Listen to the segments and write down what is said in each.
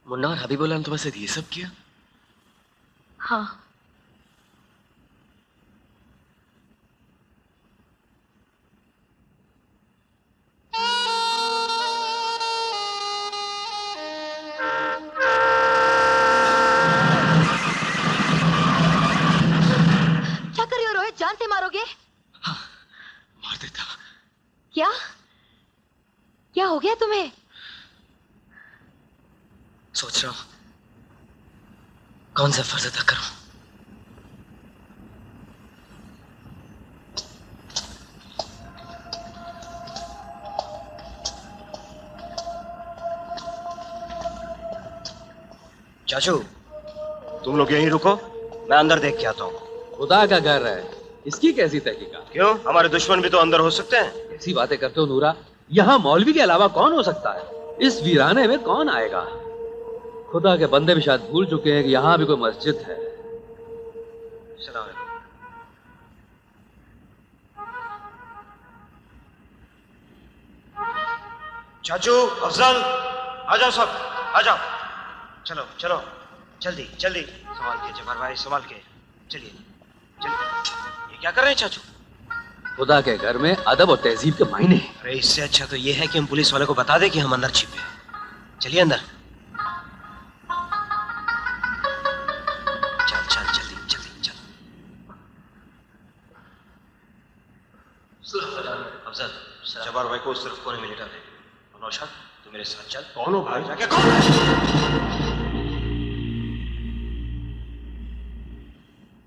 मुन्ना और हबीबुल्लाह ने तुम्हें ये सब किया? हाँ। क्या कर रहे हो रोहित? जान से मारोगे? हाँ, मार देता। क्या क्या हो गया तुम्हें? सोच रहा हूं कौन सा फर्ज अदा करूं। चाचू, तुम लोग यहीं रुको, मैं अंदर देख के आता हूँ। खुदा का घर है, इसकी कैसी तहकीकात? क्यों, हमारे दुश्मन भी तो अंदर हो सकते हैं। ऐसी बातें करते हो नूरा? यहाँ मौलवी के अलावा कौन हो सकता है? इस वीराने में कौन आएगा? खुदा के बंदे भी शायद भूल चुके हैं कि यहाँ भी कोई मस्जिद है। सलाम अलैकुम। चाचू, अफजल, आ जाओ सब, आ जाओ। चलो चलो, जल्दी जल्दी, संभाल के जबर भाई, संभाल के। चलिए चलिए। ये क्या कर रहे हैं चाचू? खुदा के घर में अदब और तहजीब के मायने हैं। अरे इससे अच्छा तो ये है कि हम पुलिस वाले को बता दें कि हम अंदर छिपे हैं। चलिए अंदर। चल चल, जल्दी जल्दी चल। अफजल, जबर भाई को सिर्फ कोने में लिटा दे। और नौशाद, तू मेरे साथ चल। कौन हो भाई? जाके कौन है?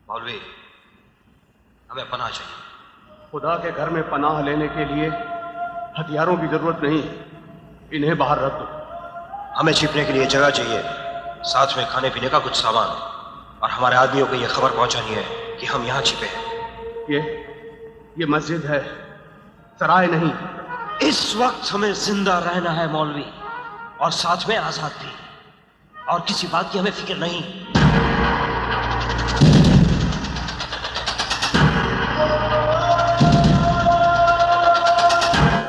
मौलवी, हमें पनाह चाहिए। खुदा के घर में पनाह लेने के लिए हथियारों की जरूरत नहीं, इन्हें बाहर रख दो। हमें छिपने के लिए जगह चाहिए, साथ में खाने पीने का कुछ सामान, और हमारे आदमियों को यह खबर पहुंचानी है कि हम यहाँ छिपे हैं। ये मस्जिद है, सराय नहीं। इस वक्त हमें जिंदा रहना है मौलवी, और साथ में आजाद भी, और किसी बात की हमें फिक्र नहीं।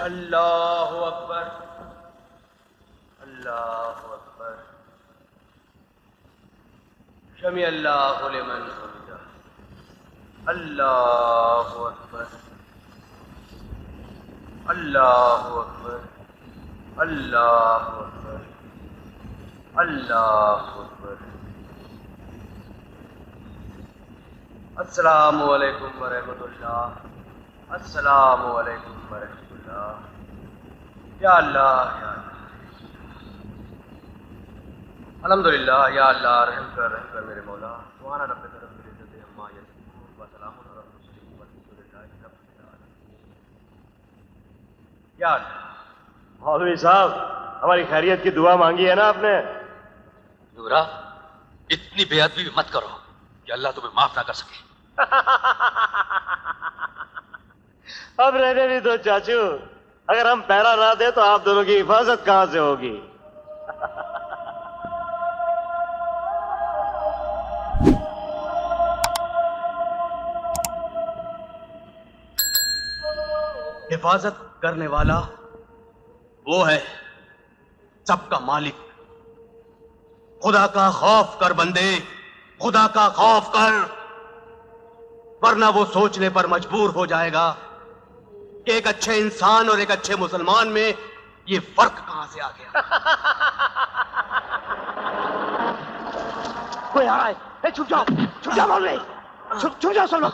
अल्लाहु अकबर, अल्लाहु अकबर। शमी अल्लाहु लिमन हमिदा। अल्लाहु अकबर, अल्लाहु अकबर, अल्लाहु अकबर, अल्लाहु अकबर। अस्सलामु अलैकुम व रहमतुल्लाह। अस्सलामु अलैकुम व रहमतुल्लाह। या अल्लाह, या अल्हम्दुलिल्लाह, या अल्लाह रहम कर मेरे मौला। सुभान रब्बिक रब्बिल इज्जति अम्मा यसिफून व सलामुन अलल मुरसलीन वल्हम्दुलिल्लाहि रब्बिल आलमीन। या अल्लाह। मौलवी साहब, हमारी खैरियत की दुआ मांगी है ना आपने? नूरा, इतनी बेअदबी मत करो कि अल्लाह तुम्हें माफ ना कर सके। अब रहने भी दो चाचू, अगर हम पहरा ना दे तो आप दोनों की हिफाजत कहां से होगी? हिफाजत करने वाला वो है सबका मालिक। खुदा का खौफ कर बंदे, खुदा का खौफ कर, वरना वो सोचने पर मजबूर हो जाएगा कि एक अच्छे इंसान और एक अच्छे मुसलमान में ये फर्क कहां से आ गया। कोई आ रहा है। ए, छुप जाओ मौलवी, छुप जाओ सब लोग।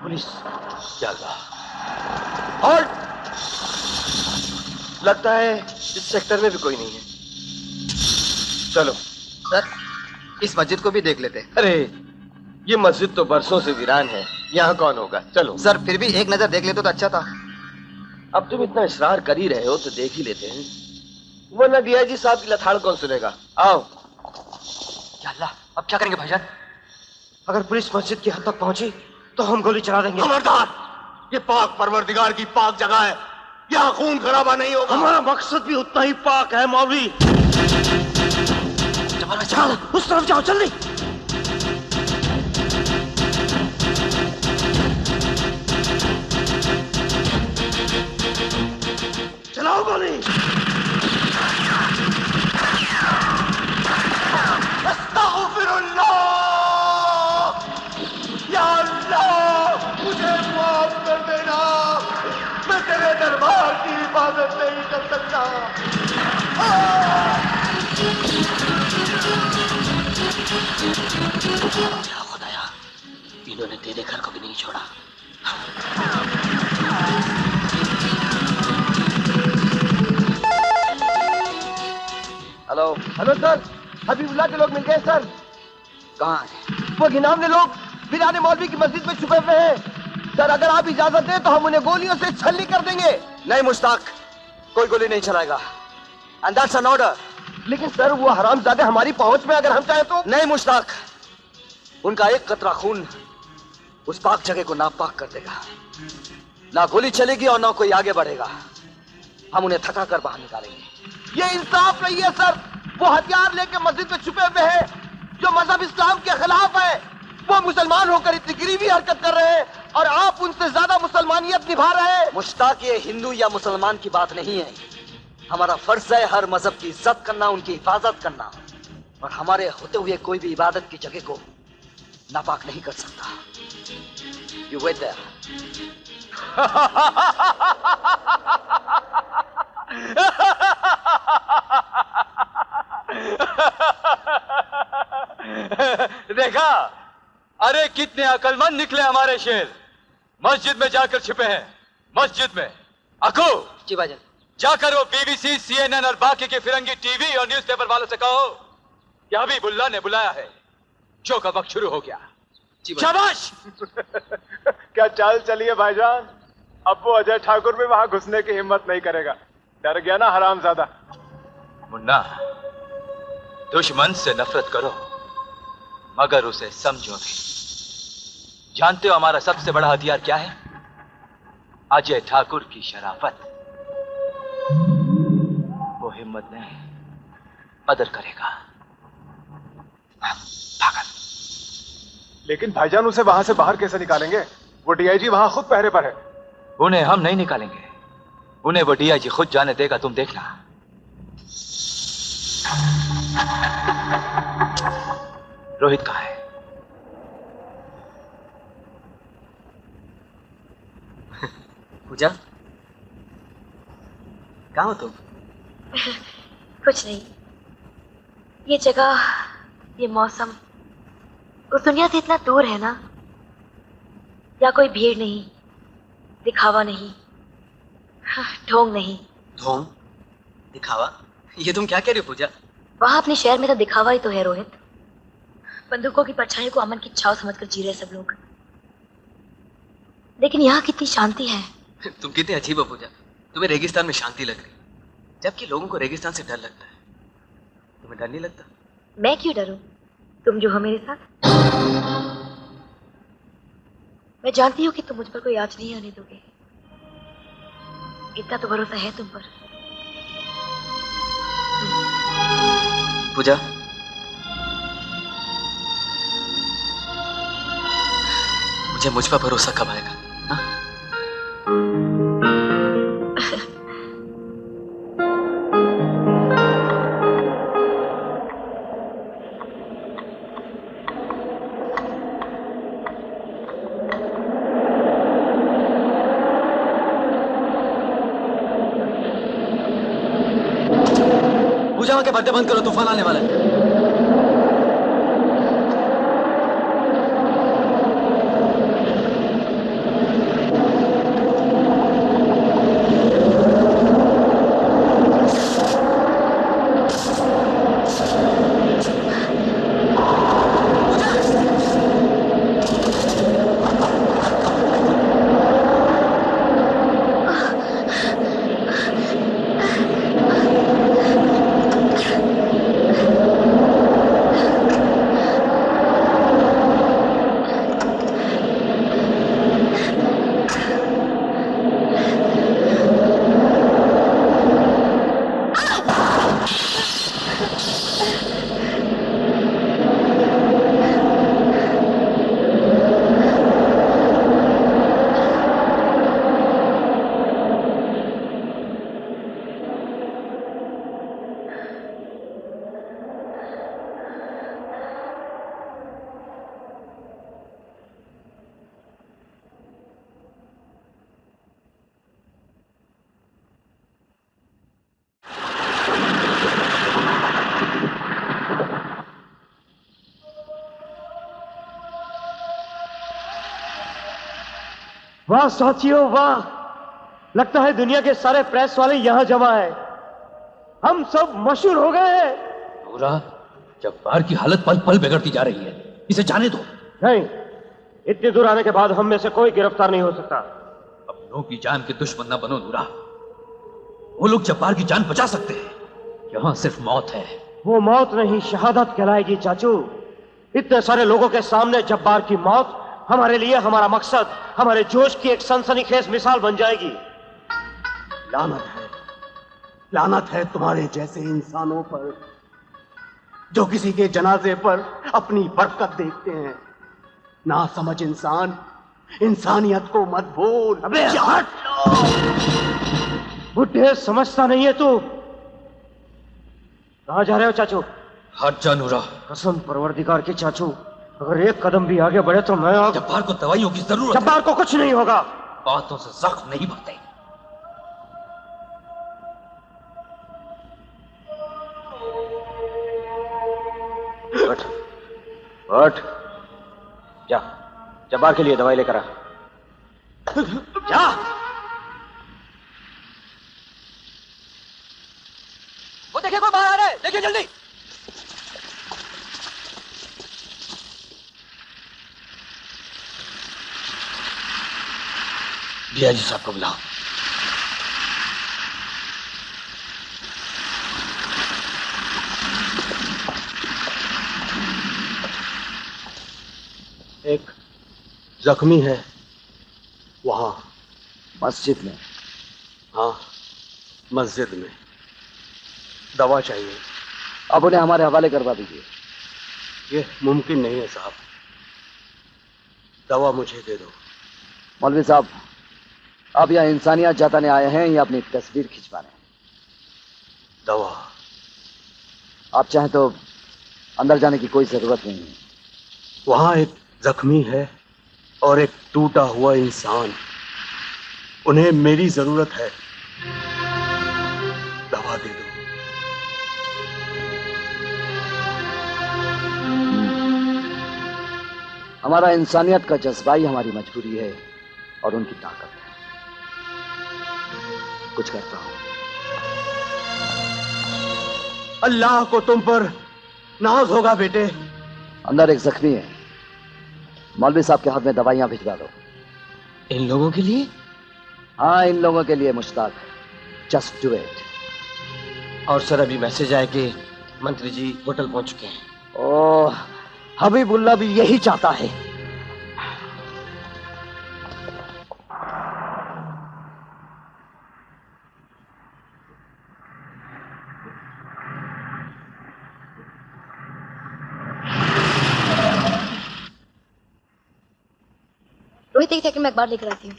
पुलिस। क्या अल्लाह? और लगता है इस सेक्टर में भी कोई नहीं है। चलो सर, इस मस्जिद को भी देख लेते हैं। अरे, ये मस्जिद तो बरसों से वीरान है, यहाँ कौन होगा? चलो सर, फिर भी एक नजर देख लेते तो अच्छा था। अब तुम इतना इसरार कर ही रहे हो तो देख ही लेते हैं, वरना डीआईजी साहब की लथाड़ कौन सुनेगा। आओ। या अल्लाह, अब क्या करेंगे भाईजान? अगर पुलिस मस्जिद की हद तक पहुंची तो हम गोली चला देंगे। खबरदार, ये पाक परवरदिगार की पाक जगह है, यहाँ खून खराबा नहीं होगा। हमारा मकसद भी उतना ही पाक है मौलवी। चलो उस तरफ जाओ जल्दी। इन्होंने तेरे घर को भी नहीं छोड़ा। हेलो हेलो सर, हबीबुल्लाह के लोग मिल गए सर। कहाँ है? वो घिनौने लोग वीराने मौलवी की मस्जिद में छुपे हुए हैं सर। अगर आप इजाजत दें तो हम उन्हें गोलियों से छलनी कर देंगे। नहीं मुश्ताक, कोई गोली नहीं चलाएगा। And that's an order. लेकिन सर वो हरामजादे हमारी पहुंच में, अगर हम चाहें तो। नहीं मुश्ताक, उनका एक कतरा खून उस पाक जगह को नापाक कर देगा। ना गोली चलेगी और ना कोई आगे बढ़ेगा। हम उन्हें थका कर बाहर निकालेंगे। ये इंसाफ नहीं है सर। वो हथियार लेके मस्जिद में छुपे हुए हैं जो मजहब इस्लाम के खिलाफ है। वो मुसलमान होकर इतनी गिरीवी हरकत कर रहे हैं और आप उनसे ज्यादा मुसलमानियत निभा रहे हैं। मुश्ताक, ये हिंदू या मुसलमान की बात नहीं है। हमारा फर्ज है हर मजहब की इज्जत करना, उनकी हिफाजत करना, और हमारे होते हुए कोई भी इबादत की जगह को नापाक नहीं कर सकता। You wait there. देखा? अरे कितने अकलमंद निकले हमारे शेर। मस्जिद में जाकर छिपे हैं। मस्जिद में। अकू, जी भाईजान। जाकर वो बीबीसी, CNN और बाकी के फिरंगी टीवी और न्यूज़पेपर वालों से कहो कि हबीबुल्लाह ने बुलाया है। जो का वक्त शुरू हो गया। शाबाश। क्या चाल चली है भाईजान? अब वो अजय ठाकुर भी वहां घुसने की हिम्मत नहीं करेगा। डर गया ना हरामजादा। मुन्ना, दुश्मन से नफरत करो मगर उसे समझो नहीं। जानते हो हमारा सबसे बड़ा हथियार क्या है? अजय ठाकुर की शराफत। वो हिम्मत नहीं, कदर करेगा। पागल। लेकिन भाईजान उसे वहां से बाहर कैसे निकालेंगे? वो डीआईजी वहां खुद पहरे पर है। उन्हें हम नहीं निकालेंगे, उन्हें वो डीआईजी खुद जाने देगा। तुम देखना। रोहित कहाँ है? पूजा, कहाँ हो तुम? कुछ नहीं। ये जगह, ये मौसम उस दुनिया से इतना दूर है ना। या कोई भीड़ नहीं, दिखावा नहीं, ढोंग नहीं। ढोंग? दिखावा? ये तुम क्या कह रही हो पूजा? वहां अपने शहर में तो दिखावा ही तो है रोहित। बंदूकों की परछाई को अमन की छाव समझकर जी रहे सब लोग। लेकिन यहाँ कितनी शांति है। तुम कितने अजीब हो पूजा। तुम्हें रेगिस्तान में शांति लग रही, जबकि लोगों को रेगिस्तान से डर लगता है। तुम्हें डर नहीं लगता? मैं क्यों डरूं? तुम जो हो मेरे साथ। मैं जानती हूँ कि तुम मुझ पर कोई आँच नहीं आने दोगे। इतना तो भरोसा है तुम पर। पूजा, मुझे मुझ पर भरोसा कब आएगा? हा? पूजा के पर्दे बंद करो, तूफान आने वाला है। वाह साथियों वाह, लगता है दुनिया के सारे प्रेस वाले यहाँ जमा है। हम सब मशहूर हो गए हैं। नूरा, जब्बार की हालत पल पल बिगड़ती जा रही है, इसे जाने दो। नहीं, इतनी दूर आने के बाद हम में से कोई गिरफ्तार नहीं हो सकता। अपनों की जान के दुश्मन न बनो नूरा। वो लोग जब्बार की जान बचा सकते हैं, यहाँ सिर्फ मौत है। वो मौत नहीं, शहादत कहलाएगी चाचू। इतने सारे लोगों के सामने जब्बार की मौत हमारे लिए, हमारा मकसद, हमारे जोश की एक सनसनीखेज मिसाल बन जाएगी। लानत है तुम्हारे जैसे इंसानों पर, जो किसी के जनाजे पर अपनी बरकत देखते हैं। ना समझ इंसान, इंसानियत को मत भूल। अबे हट! बुढ़े, समझता नहीं है तू। कहाँ जा रहे हो चाचू? हट जा नूरा। कसम परवरदिगार की चाचू, अगर एक कदम भी आगे बढ़े तो मैं जब्बार को दवाइयों की जरूरत है। जब्बार को कुछ नहीं होगा। बातों से जख्म नहीं भरते। हट, जा, जब्बार के लिए दवाई लेकर आ। जा। वो देखिए, कोई बाहर आ रहा है, देखिए जल्दी। डीआईजी साहब को बुलाओ। एक जख्मी है वहां मस्जिद में। हाँ, मस्जिद में। दवा चाहिए। अब उन्हें हमारे हवाले करवा दीजिए। ये मुमकिन नहीं है साहब, दवा मुझे दे दो। मौलवी साहब, आप यहाँ इंसानियत जताने आए हैं या अपनी तस्वीर खिंचवाने? दवा। आप चाहें तो अंदर जाने की कोई जरूरत नहीं है। वहां एक जख्मी है और एक टूटा हुआ इंसान, उन्हें मेरी जरूरत है। दवा दे दो। हमारा इंसानियत का जज्बा ही हमारी मजबूरी है और उनकी ताकत है। कुछ करता हूं। अल्लाह को तुम पर नाज होगा बेटे। अंदर एक जख्मी है, मौलवी साहब के हाथ में दवाइयां भिजवा दो। इन लोगों के लिए? हाँ, इन लोगों के लिए मुश्ताक। Just do it. और सर, अभी मैसेज आया कि मंत्री जी होटल पहुंच चुके हैं। ओह, हबीबुल्लाह भी यही चाहता है। रोहित, एक सेकंड, मैं अखबार लेकर आती हूँ।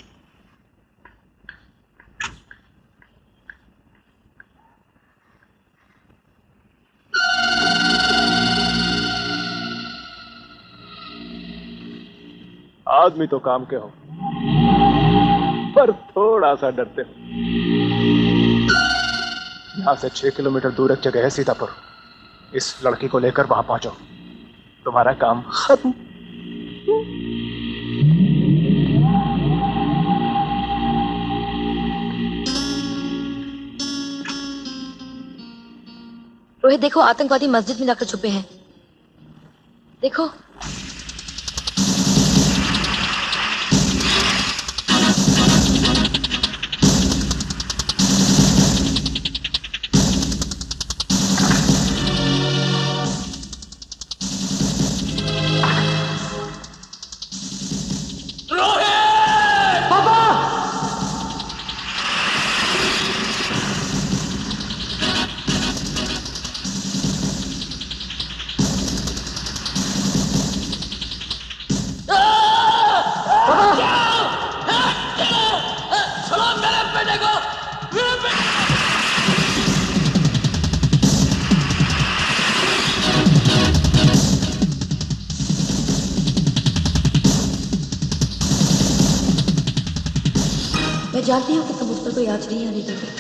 आदमी तो काम के हो, पर थोड़ा सा डरते हो। यहां से 6 किलोमीटर दूर एक जगह है सीतापुर। इस लड़की को लेकर वहां पहुंचो, तुम्हारा काम खत्म। रोहित, देखो, आतंकवादी मस्जिद में जाकर छुपे हैं। देखो। मैं जानती हूँ कि तुम उस पर कोई आँच नहीं आने देते।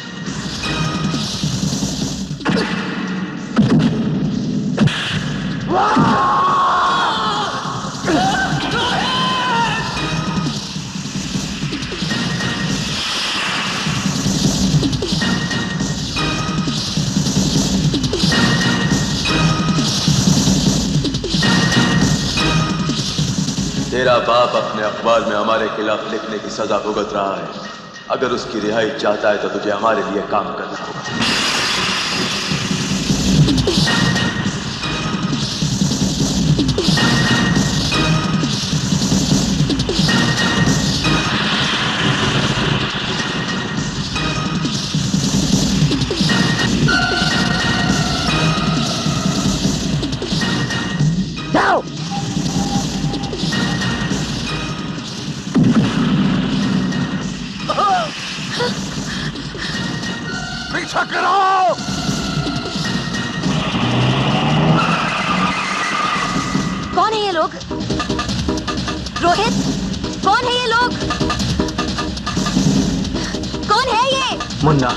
तेरा बाप अपने अखबार में हमारे खिलाफ लिखने की सजा भुगत रहा है। अगर उसकी रिहाई चाहता है तो तुझे हमारे लिए काम करना होगा। जाओ। पीछा करो। कौन है ये लोग? रोहित, कौन है ये लोग? कौन है ये? मुन्ना।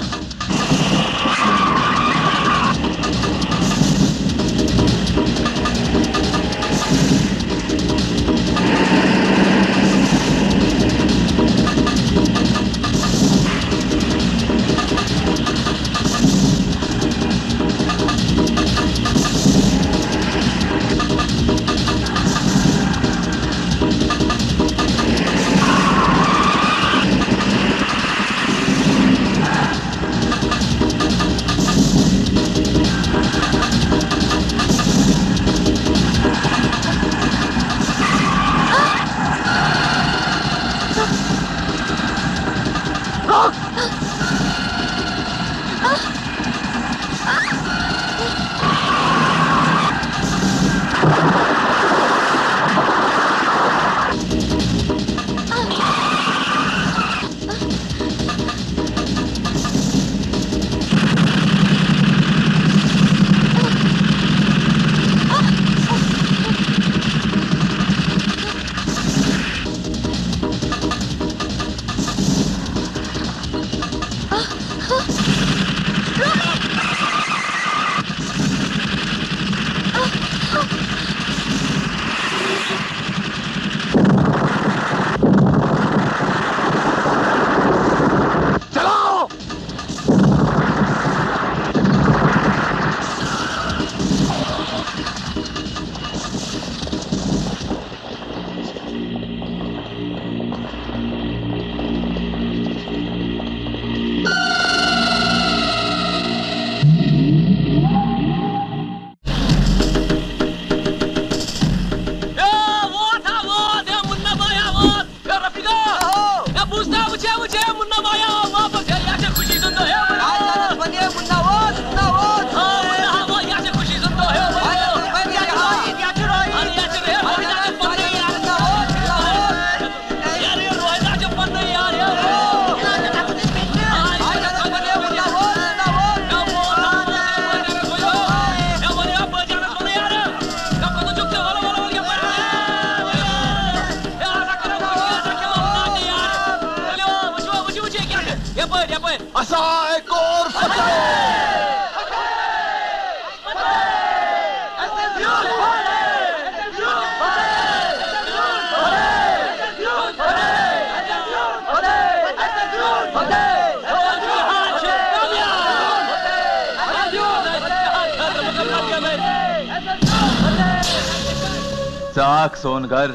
साख सोनगर,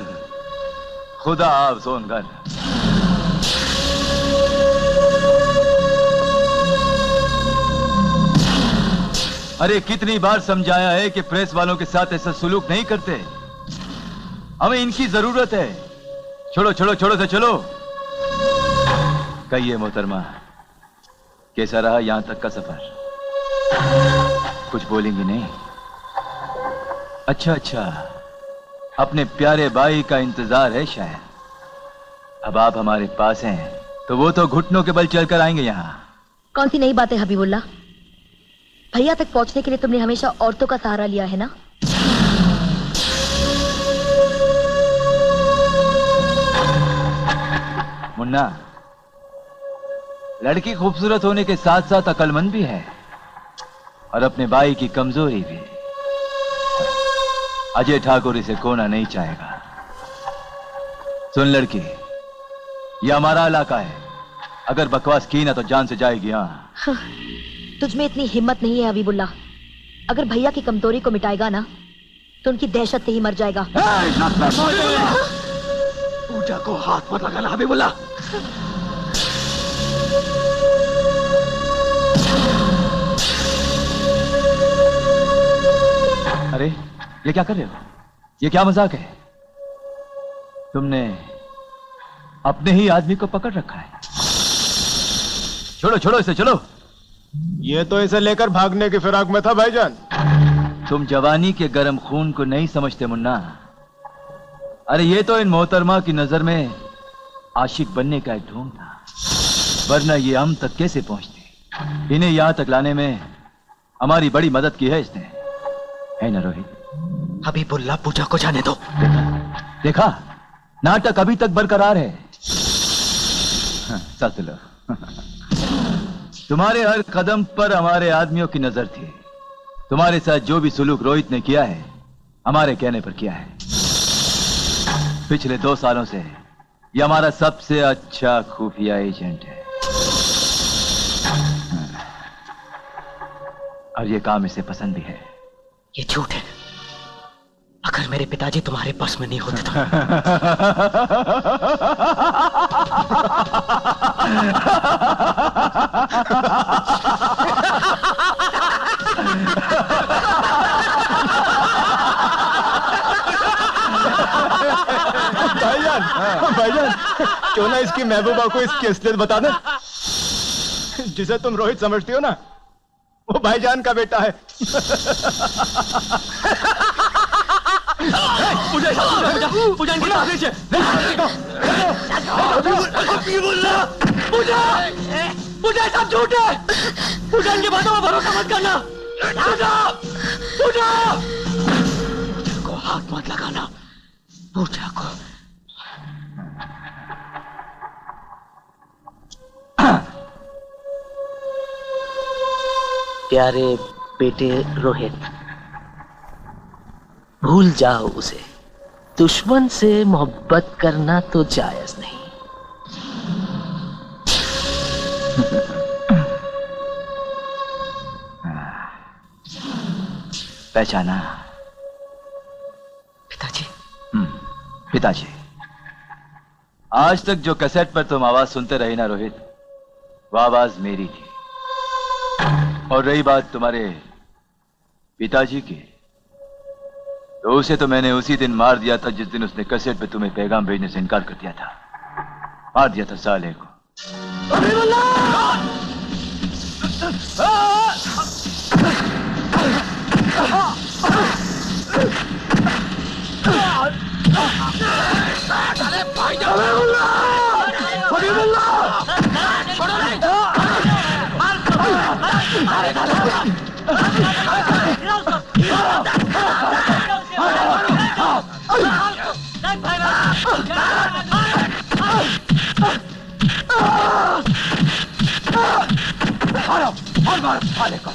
खुदा आप सोनगर। अरे कितनी बार समझाया है कि प्रेस वालों के साथ ऐसा सुलूक नहीं करते। हमें इनकी जरूरत है। छोड़ो छोड़ो छोड़ो से चलो। कहिए मोहतरमा, कैसा रहा यहां तक का सफर? कुछ बोलेंगी नहीं? अच्छा अच्छा, अपने प्यारे भाई का इंतजार है शायद। अब आप हमारे पास हैं तो वो तो घुटनों के बल चलकर आएंगे यहाँ। कौन सी नई बातें हबीबुल्लाह? भैया तक पहुंचने के लिए तुमने हमेशा औरतों का सहारा लिया है ना? मुन्ना, लड़की खूबसूरत होने के साथ साथ अक्लमंद भी है और अपने भाई की कमजोरी भी। अजय ठाकुर इसे खोना नहीं चाहेगा। सुन लड़की, ये हमारा इलाका है। अगर बकवास की ना तो जान से जाएगी। हाँ, तुझ में इतनी हिम्मत नहीं है हबीबुल्लाह। अगर भैया की कमजोरी को मिटाएगा ना तो उनकी दहशत से ही मर जाएगा। पूजा को हाथ मत लगाना हबीबुल्लाह। अरे ये क्या कर रहे हो? ये क्या मजाक है? तुमने अपने ही आदमी को पकड़ रखा है। छोड़ो छोड़ो इसे, चलो। ये तो इसे लेकर भागने की फिराक में था भाईजान। तुम जवानी के गर्म खून को नहीं समझते मुन्ना। अरे ये तो इन मोहतरमा की नजर में आशिक बनने का एक ढोंग था, वरना ये हम तक कैसे पहुंचते। इन्हें यहां तक लाने में हमारी बड़ी मदद की है इसने, है ना रोहित? हबीबुल्लाह पूजा को जाने दो। देखा, नाटक अभी तक बरकरार है। सच लो। तुम्हारे हर कदम पर हमारे आदमियों की नजर थी। तुम्हारे साथ जो भी सुलूक रोहित ने किया है, हमारे कहने पर किया है। पिछले 2 सालों से ये हमारा सबसे अच्छा खुफिया एजेंट है, और ये काम इसे पसंद भी है। ये झूठ है। अगर मेरे पिताजी तुम्हारे पास में नहीं होते तो भाईजान, क्यों ना इसकी महबूबा को इसकी असलियत बता दे। जिसे तुम रोहित समझती हो ना, वो भाईजान का बेटा है। पूजा सब झूठ है। पूजा की बातों में भरोसा मत करना। पूजा को हाथ मत लगाना। पूजा को प्यारे बेटे रोहित, भूल जाओ उसे। दुश्मन से मोहब्बत करना तो जायज नहीं। पहचाना? पिताजी। पिताजी। आज तक जो कैसेट पर तुम आवाज सुनते रहे ना रोहित, वो आवाज मेरी थी। और रही बात तुम्हारे पिताजी की, तो उसे तो मैंने उसी दिन मार दिया था जिस दिन उसने कैसेट पे तुम्हें पैगाम भेजने से इनकार कर दिया था। मार दिया था साले को। और मारो साले को।